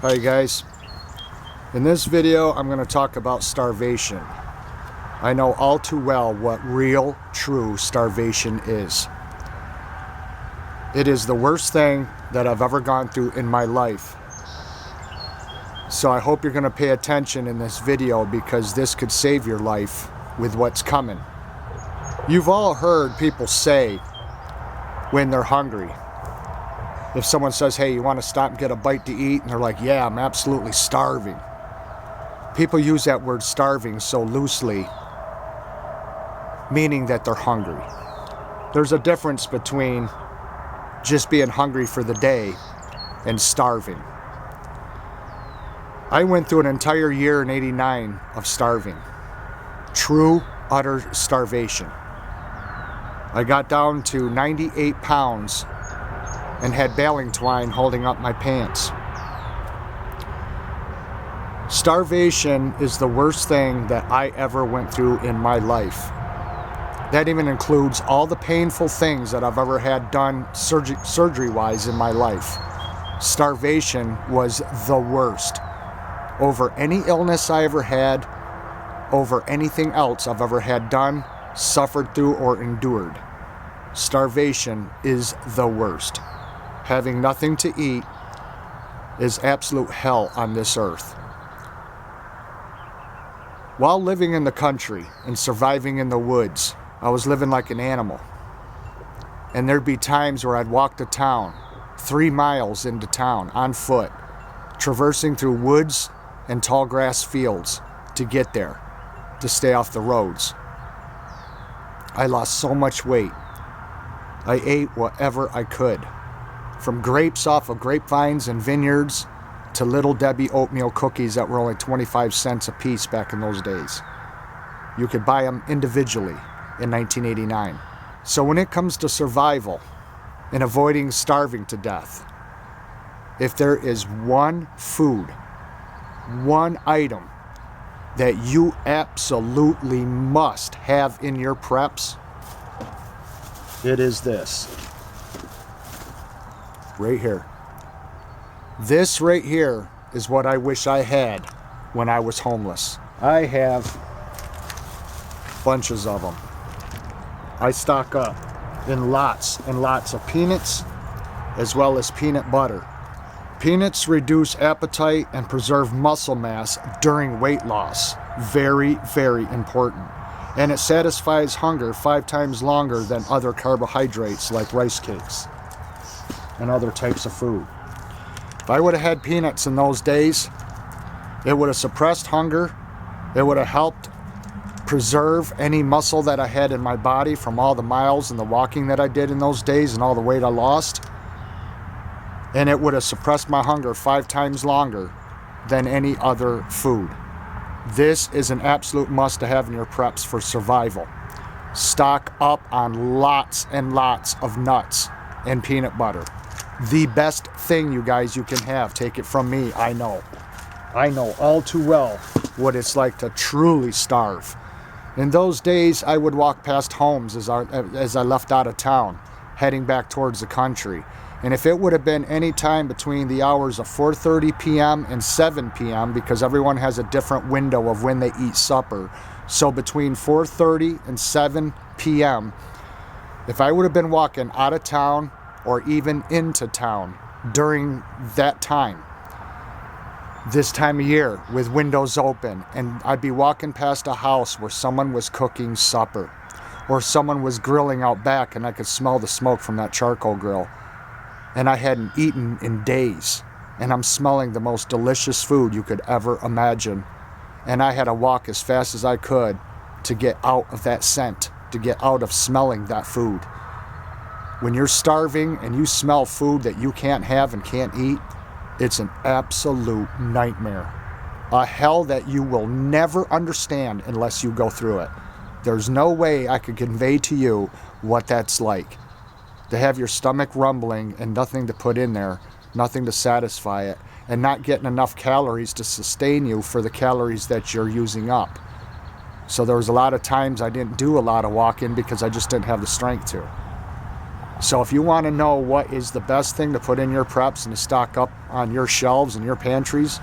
Hi guys, in this video I'm going to talk about starvation. I know all too well what real, true starvation is. It is the worst thing that I've ever gone through in my life. So I hope you're going to pay attention in this video because this could save your life with what's coming. You've all heard people say when they're hungry, if someone says, hey, you want to stop and get a bite to eat? And they're like, yeah, I'm absolutely starving. People use that word starving so loosely, meaning that they're hungry. There's a difference between just being hungry for the day and starving. I went through an entire year in '89 of starving. True, utter starvation. I got down to 98 pounds and had baling twine holding up my pants. Starvation is the worst thing that I ever went through in my life. That even includes all the painful things that I've ever had done surgery-wise in my life. Starvation was the worst. Over any illness I ever had, over anything else I've ever had done, suffered through, or endured. Starvation is the worst. Having nothing to eat is absolute hell on this earth. While living in the country and surviving in the woods, I was living like an animal. And there'd be times where I'd walk to town, 3 miles into town on foot, traversing through woods and tall grass fields to get there, to stay off the roads. I lost so much weight. I ate whatever I could. From grapes off of grapevines and vineyards to Little Debbie oatmeal cookies that were only 25 cents a piece back in those days. You could buy them individually in 1989. So when it comes to survival and avoiding starving to death, if there is one food, one item that you absolutely must have in your preps, it is this. Right here. This right here is what I wish I had when I was homeless. I have bunches of them. I stock up in lots and lots of peanuts as well as peanut butter. Peanuts reduce appetite and preserve muscle mass during weight loss. Very, very important. And it satisfies hunger 5 times longer than other carbohydrates like rice cakes and other types of food. If I would have had peanuts in those days, it would have suppressed hunger. It would have helped preserve any muscle that I had in my body from all the miles and the walking that I did in those days and all the weight I lost. And it would have suppressed my hunger 5 times longer than any other food. This is an absolute must to have in your preps for survival. Stock up on lots and lots of nuts and peanut butter. The best thing, you guys, you can have. Take it from me, I know. I know all too well what it's like to truly starve. In those days, I would walk past homes as I left out of town, heading back towards the country. And if it would have been any time between the hours of 4:30 p.m. and 7 p.m., because everyone has a different window of when they eat supper, so between 4:30 and 7 p.m., if I would have been walking out of town or even into town during that time, this time of year with windows open, and I'd be walking past a house where someone was cooking supper or someone was grilling out back and I could smell the smoke from that charcoal grill, and I hadn't eaten in days, and I'm smelling the most delicious food you could ever imagine, and I had to walk as fast as I could to get out of that scent, to get out of smelling that food. When you're starving and you smell food that you can't have and can't eat, it's an absolute nightmare. A hell that you will never understand unless you go through it. There's no way I could convey to you what that's like. To have your stomach rumbling and nothing to put in there, nothing to satisfy it, and not getting enough calories to sustain you for the calories that you're using up. So there was a lot of times I didn't do a lot of walking because I just didn't have the strength to. So if you want to know what is the best thing to put in your preps and to stock up on your shelves and your pantries,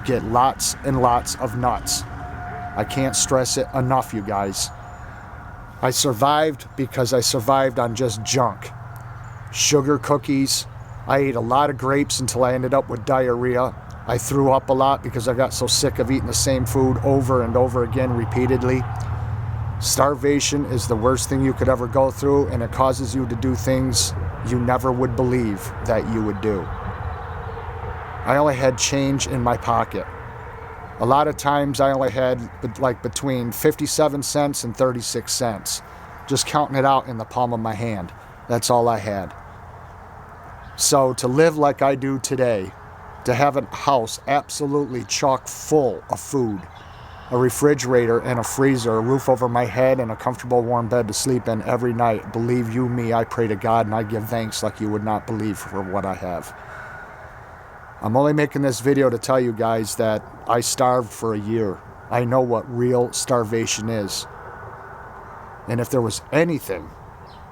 get lots and lots of nuts. I can't stress it enough, you guys. I survived because I survived on just junk. Sugar cookies. I ate a lot of grapes until I ended up with diarrhea. I threw up a lot because I got so sick of eating the same food over and over again repeatedly. Starvation is the worst thing you could ever go through, and it causes you to do things you never would believe that you would do. I only had change in my pocket. A lot of times I only had like between 57 cents and 36 cents. Just counting it out in the palm of my hand. That's all I had. So to live like I do today, to have a house absolutely chock full of food, a refrigerator and a freezer, a roof over my head, and a comfortable warm bed to sleep in every night, believe you me, I pray to God and I give thanks like you would not believe for what I have. I'm only making this video to tell you guys that I starved for a year. I know what real starvation is. And if there was anything,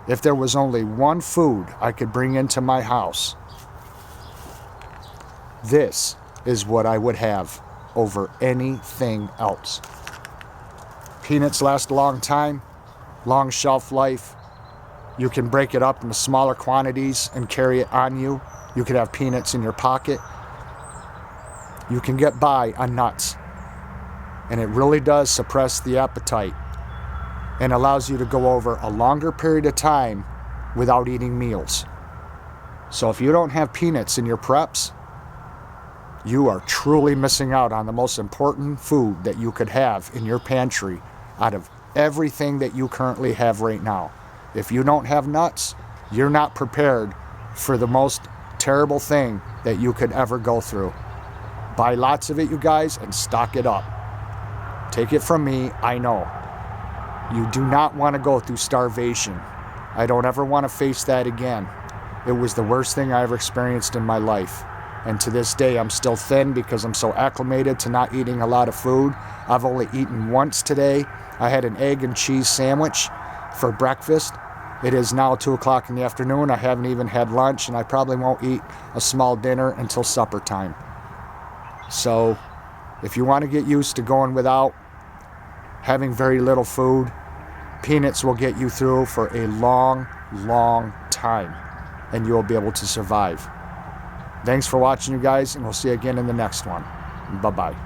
if there was only one food I could bring into my house, this is what I would have over anything else. Peanuts last a long time, long shelf life. You can break it up into smaller quantities and carry it on you. You could have peanuts in your pocket. You can get by on nuts. And it really does suppress the appetite and allows you to go over a longer period of time without eating meals. So if you don't have peanuts in your preps, you are truly missing out on the most important food that you could have in your pantry out of everything that you currently have right now. If you don't have nuts, you're not prepared for the most terrible thing that you could ever go through. Buy lots of it, you guys, and stock it up. Take it from me, I know. You do not want to go through starvation. I don't ever want to face that again. It was the worst thing I ever experienced in my life. And to this day, I'm still thin because I'm so acclimated to not eating a lot of food. I've only eaten once today. I had an egg and cheese sandwich for breakfast. It is now 2 o'clock in the afternoon. I haven't even had lunch, and I probably won't eat a small dinner until supper time. So if you want to get used to going without, having very little food, peanuts will get you through for a long, long time, and you'll be able to survive. Thanks for watching, you guys, and we'll see you again in the next one. Bye-bye.